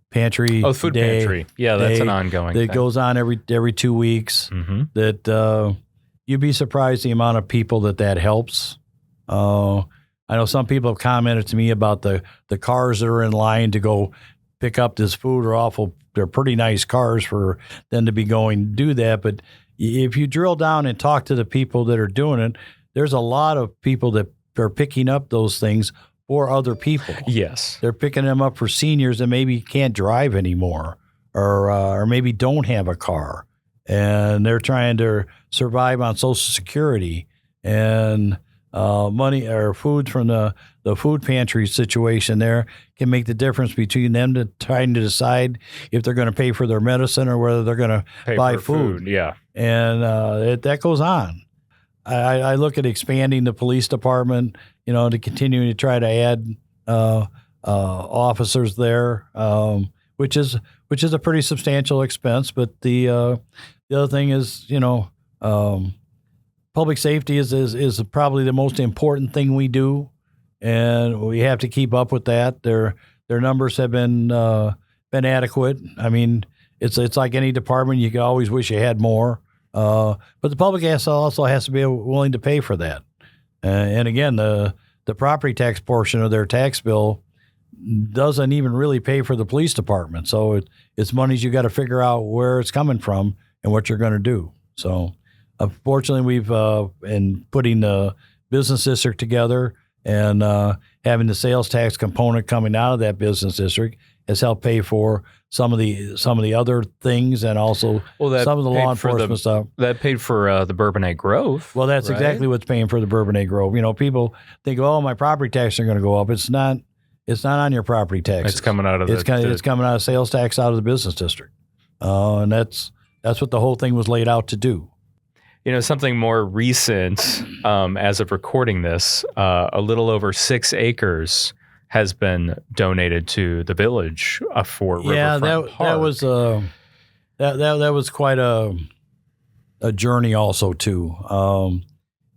pantry food pantry. Yeah, that's an ongoing thing. That goes on every 2 weeks. Mm-hmm. That you'd be surprised the amount of people that helps. I know some people have commented to me about the cars that are in line to go pick up this food they're pretty nice cars for them to be going to do that. But if you drill down and talk to the people that are doing it, there's a lot of people that are picking up those things for other people. Yes. They're picking them up for seniors that maybe can't drive anymore or maybe don't have a car. And they're trying to survive on Social Security and money or food from the food pantry situation there can make the difference between them trying to decide if they're going to pay for their medicine or whether they're going to buy food. Yeah. And that goes on. I look at expanding the police department, to continue to try to add officers there, which is a pretty substantial expense. But the other thing is, public safety is probably the most important thing we do, and we have to keep up with that. Their numbers have been adequate. I mean, it's like any department. You can always wish you had more, but the public also has to be willing to pay for that. And again, the property tax portion of their tax bill doesn't even really pay for the police department. So it's monies you got to figure out where it's coming from and what you're going to do. So. Fortunately, we've in putting the business district together and having the sales tax component coming out of that business district has helped pay for some of the other things and also some of the law enforcement stuff. That paid for the Bourbonnais Grove. Well, that's right? exactly what's paying for the Bourbonnais Grove. People think, oh, my property taxes are going to go up. It's not. It's not on your property taxes. It's coming out of it's coming out of sales tax out of the business district, and that's what the whole thing was laid out to do. Something more recent, as of recording this, a little over 6 acres has been donated to the village for Riverfront Park. That was quite a journey also too.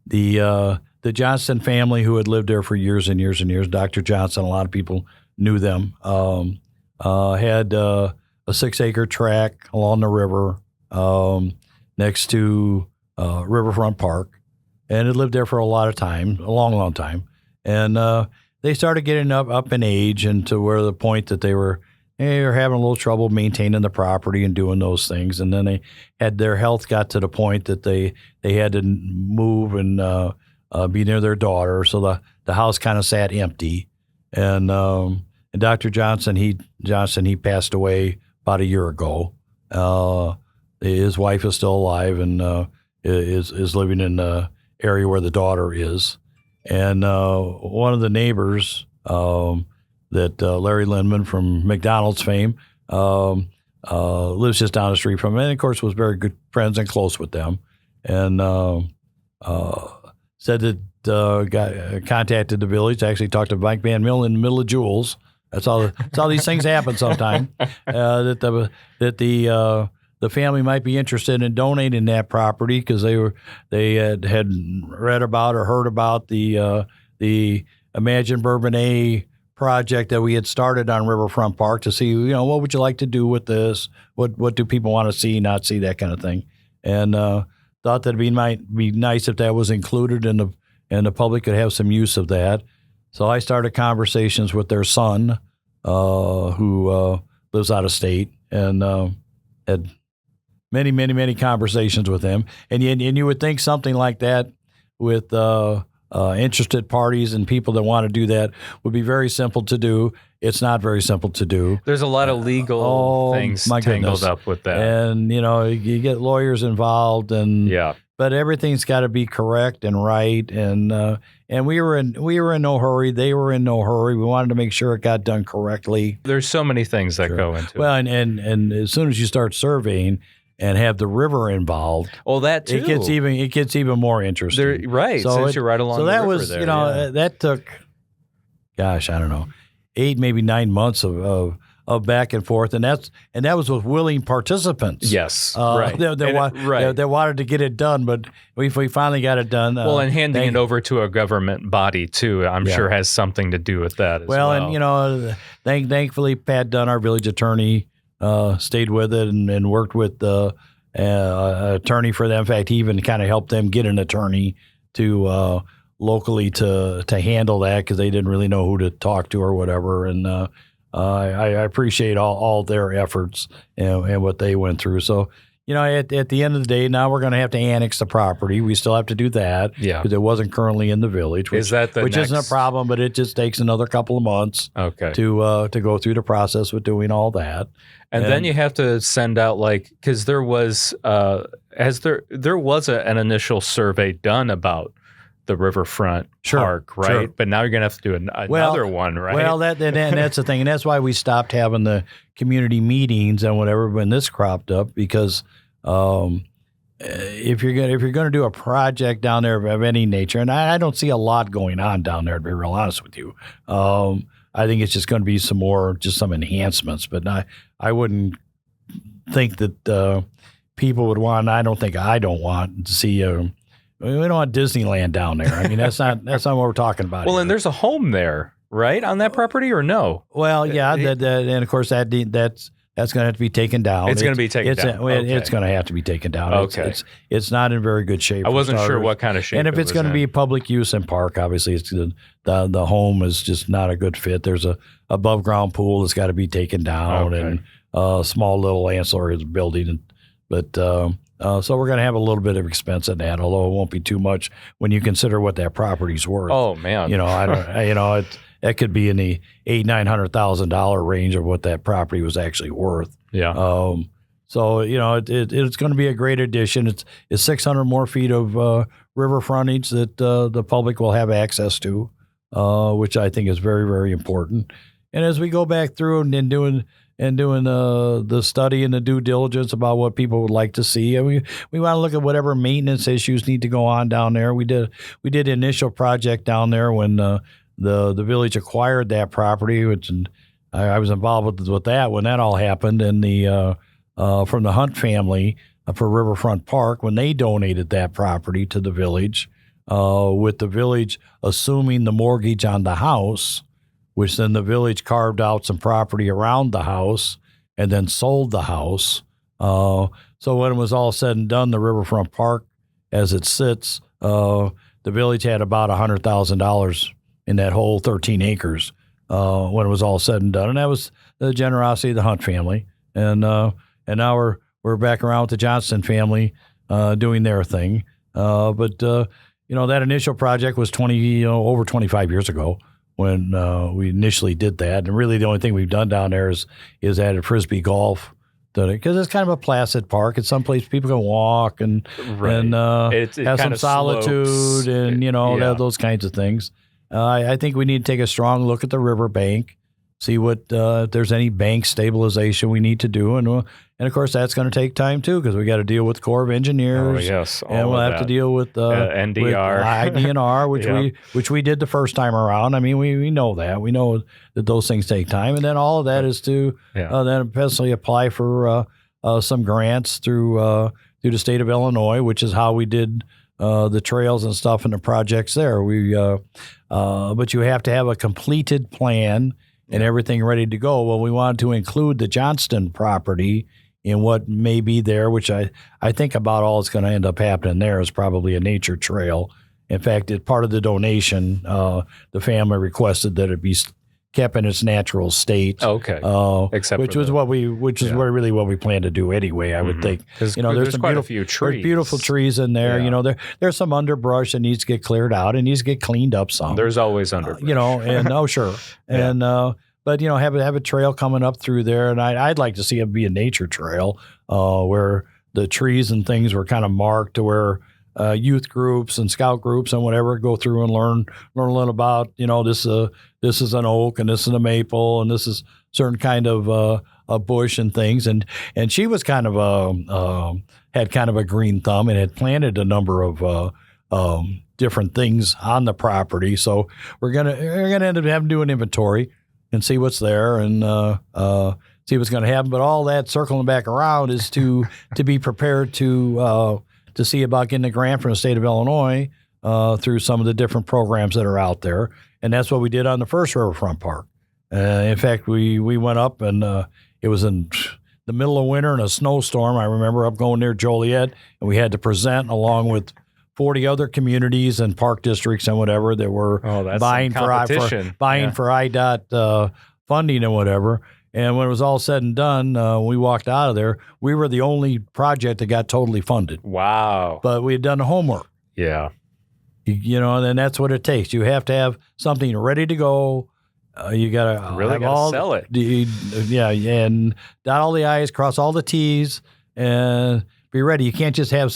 The Johnston family who had lived there for years and years and years, Dr. Johnson, a lot of people knew them, had a 6-acre tract along the river next to Riverfront Park, and had lived there for a long time. And they started getting up in age and to where the point that they were having a little trouble maintaining the property and doing those things. And then their health got to the point that they had to move and be near their daughter. So the house kind of sat empty. And Dr. Johnson, he passed away about a year ago. His wife is still alive and is living in the area where the daughter is. And one of the neighbors that Larry Lindman from McDonald's fame lives just down the street from him, and of course was very good friends and close with them. And said that contacted the village. Actually talked to Mike Van Mill in the middle of Jules. That's how these things happen sometime. That the family might be interested in donating that property because they had read about or heard about the Imagine Bourbonnais project that we had started on Riverfront Park to see, what would you like to do with this? What do people want to see, not see, that kind of thing. And thought that it might be nice if that was included and the public could have some use of that. So I started conversations with their son, who lives out of state, and had many, many, many conversations with him. And you would think something like that with interested parties and people that want to do that would be very simple to do. It's not very simple to do. There's a lot of legal things tangled up with that. And, you get lawyers involved but everything's got to be correct and right. And we were in no hurry. They were in no hurry. We wanted to make sure it got done correctly. There's so many things that go into it. Well, and as soon as you start surveying and have the river involved, that too. It gets even more interesting. Right. So since you're right along the river there. That took, I don't know, 8, maybe 9 months of back and forth, and that was with willing participants. Yes, right. They wanted to get it done, but we finally got it done. And handing it over to a government body too, I'm sure has something to do with that as well. And thankfully, Pat Dunn, our village attorney, stayed with it and worked with the attorney for them. In fact, he even kind of helped them get an attorney to locally to handle that because they didn't really know who to talk to or whatever. And I appreciate all their efforts and what they went through. So, at the end of the day, now we're going to have to annex the property. We still have to do that because it wasn't currently in the village, which isn't a problem, but it just takes another couple of months to go through the process with doing all that. And then you have to send out because there was there was an initial survey done about the Riverfront Park, right? Sure. But now you're going to have to do another one, right? Well, that's the thing, and that's why we stopped having the community meetings and whatever when this cropped up. Because if you're going to do a project down there of any nature, and I don't see a lot going on down there, to be real honest with you. I think it's just going to be some enhancements, but I wouldn't think that people would want. I don't want to see we don't want Disneyland down there. I mean, that's not what we're talking about. Well, here. And there's a home there, right, on that property, or no? Well, yeah, and of course that's going to have to be taken down. It's going to be taken down. It's going to have to be taken down. Okay, it's not in very good shape. I wasn't sure what kind of shape. And if it's going to be public use in park, obviously, it's the home is just not a good fit. There's a above ground pool that's got to be taken down, and a small little ancillary building, but. So we're going to have a little bit of expense in that, although it won't be too much when you consider what that property's worth. Oh man, it could be in the $800,000-$900,000 range of what that property was actually worth. Yeah. So it's going to be a great addition. It's 600 more feet of river frontage that the public will have access to, which I think is very, very important. And as we go back through and doing the study and the due diligence about what people would like to see, we want to look at whatever maintenance issues need to go on down there. We did an initial project down there when the village acquired that property, which I was involved with that when that all happened, and from the Hunt family for Riverfront Park when they donated that property to the village, with the village assuming the mortgage on the house, which then the village carved out some property around the house and then sold the house. So when it was all said and done, the Riverfront Park, as it sits, the village had about $100,000 in that whole 13 acres when it was all said and done. And that was the generosity of the Hunt family. And now we're back around with the Johnson family doing their thing. But that initial project was over 25 years ago when we initially did that. And really the only thing we've done down there is added Frisbee golf. Because it's kind of a placid park. It's someplace people can walk and have some solitude slopes. And, those kinds of things. I think we need to take a strong look at the riverbank, see what if there's any bank stabilization we need to do. And of course, that's going to take time, too, because we got to deal with the Corps of Engineers. Oh, yes. And we'll have to deal with NDR. With IDNR, which we did the first time around. I mean, we know that. We know that those things take time. And then all of that is to then eventually apply for some grants through the state of Illinois, which is how we did the trails and stuff and the projects there. But you have to have a completed plan and everything ready to go. Well, we wanted to include the Johnston property in what may be there, which I think about all that's going to end up happening there is probably a nature trail. In fact, part of the donation, the family requested that it be kept in its natural state. Okay. Which is really what we plan to do anyway. I would think. There's some quite a few trees. There's beautiful trees in there. Yeah. There's some underbrush that needs to get cleared out and needs to get cleaned up some. There's always underbrush. And sure. Yeah. And but have a trail coming up through there, and I'd like to see it be a nature trail where the trees and things were kind of marked to where youth groups and scout groups and whatever go through and learn a little about this is an oak and this is a maple and this is certain kind of a bush and things, and she was kind of had kind of a green thumb and had planted a number of different things on the property. So we're gonna end up having to do an inventory and see what's there and see what's going to happen. But all that circling back around is to be prepared to see about getting a grant from the state of Illinois through some of the different programs that are out there. And that's what we did on the first riverfront park. In fact, we went up and it was in the middle of winter in a snowstorm. I remember up going near Joliet, and we had to present along with 40 other communities and park districts and whatever that were buying for IDOT funding and whatever. And when it was all said and done, we walked out of there. We were the only project that got totally funded. Wow. But we had done the homework. Yeah. And that's what it takes. You have to have something ready to go. You got to sell it. And dot all the I's, cross all the T's, and be ready. You can't just have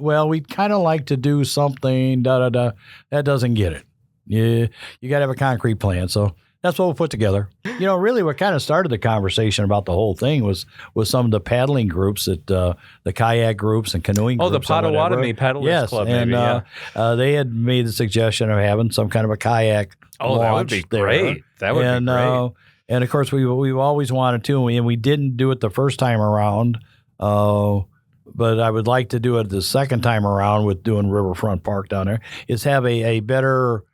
we'd kind of like to do something, That doesn't get it. You got to have a concrete plan. So that's what we'll put together. Really what kind of started the conversation about the whole thing was some of the paddling groups, the kayak groups and canoeing groups. Oh, the Potawatomi Paddlers Club, and, maybe, they had made the suggestion of having some kind of a kayak launch. That would be great. That would be great. And, of course, we've always wanted to, and we didn't do it the first time around. But I would like to do it the second time around with doing Riverfront Park down there, is have a better,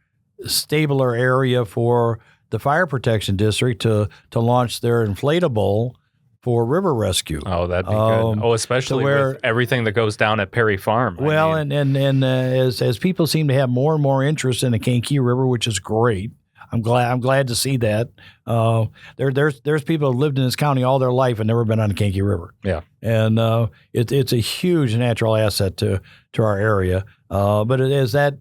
stabler area for the fire protection district to launch their inflatable for river rescue. Oh, that'd be good. Especially with everything that goes down at Perry Farm. Well, as people seem to have more and more interest in the Kankakee River, which is great. I'm glad to see that. There's people who lived in this county all their life and never been on the Kankakee River. Yeah, and it's a huge natural asset to our area. But as that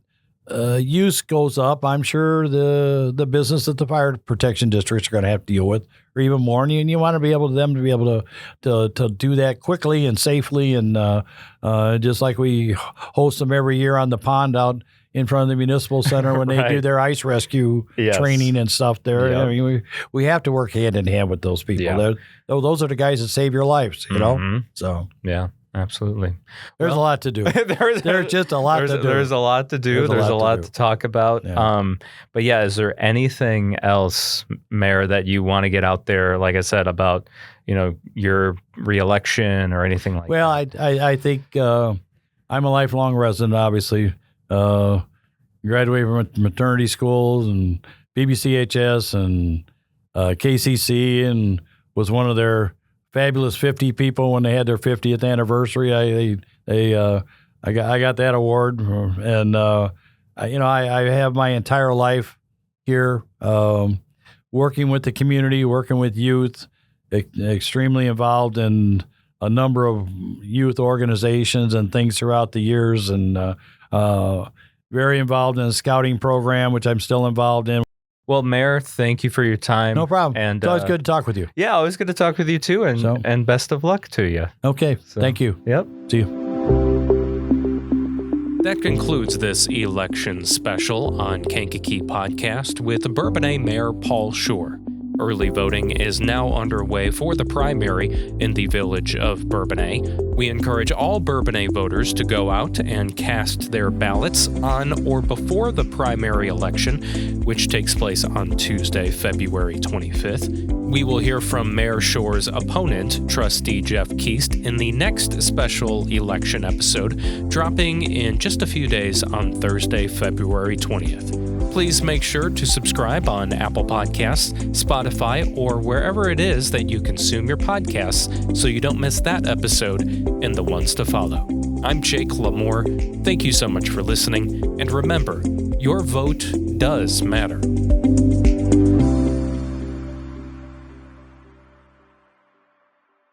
use goes up, I'm sure the business that the fire protection districts are going to have to deal with, or even more. And you want to be able to do that quickly and safely, and just like we host them every year on the pond out in front of the municipal center when they do their ice rescue training and stuff there. Yep. I mean, we have to work hand in hand with those people. Yeah. Those are the guys that save your lives, know? So yeah. Absolutely. There's a lot to do. There's just a lot to do. There's a lot to do. There's a lot to talk about. Yeah. But yeah, is there anything else, Mayor, that you want to get out there, like I said, about, your reelection or anything like that? Well, I think I'm a lifelong resident, obviously. Graduated from maternity schools and BBCHS and KCC, and was one of their fabulous 50 people when they had their 50th anniversary. I got that award, and I have my entire life here, working with the community, working with youth, extremely involved in a number of youth organizations and things throughout the years, and very involved in a scouting program, which I'm still involved in. Well, Mayor, thank you for your time. No problem. And it's always good to talk with you. Yeah, always good to talk with you too, and best of luck to you. Okay, thank you. Yep. See you. That concludes this election special on Kankakee Podcast with Bourbonnais Mayor Paul Schore. Early voting is now underway for the primary in the village of Bourbonnais. We encourage all Bourbonnais voters to go out and cast their ballots on or before the primary election, which takes place on Tuesday, February 25th. We will hear from Mayor Schore's opponent, Trustee Jeff Keast, in the next special election episode, dropping in just a few days on Thursday, February 20th. Please make sure to subscribe on Apple Podcasts, Spotify, or wherever it is that you consume your podcasts so you don't miss that episode and the ones to follow. I'm Jake LaMore. Thank you so much for listening, and remember, your vote does matter.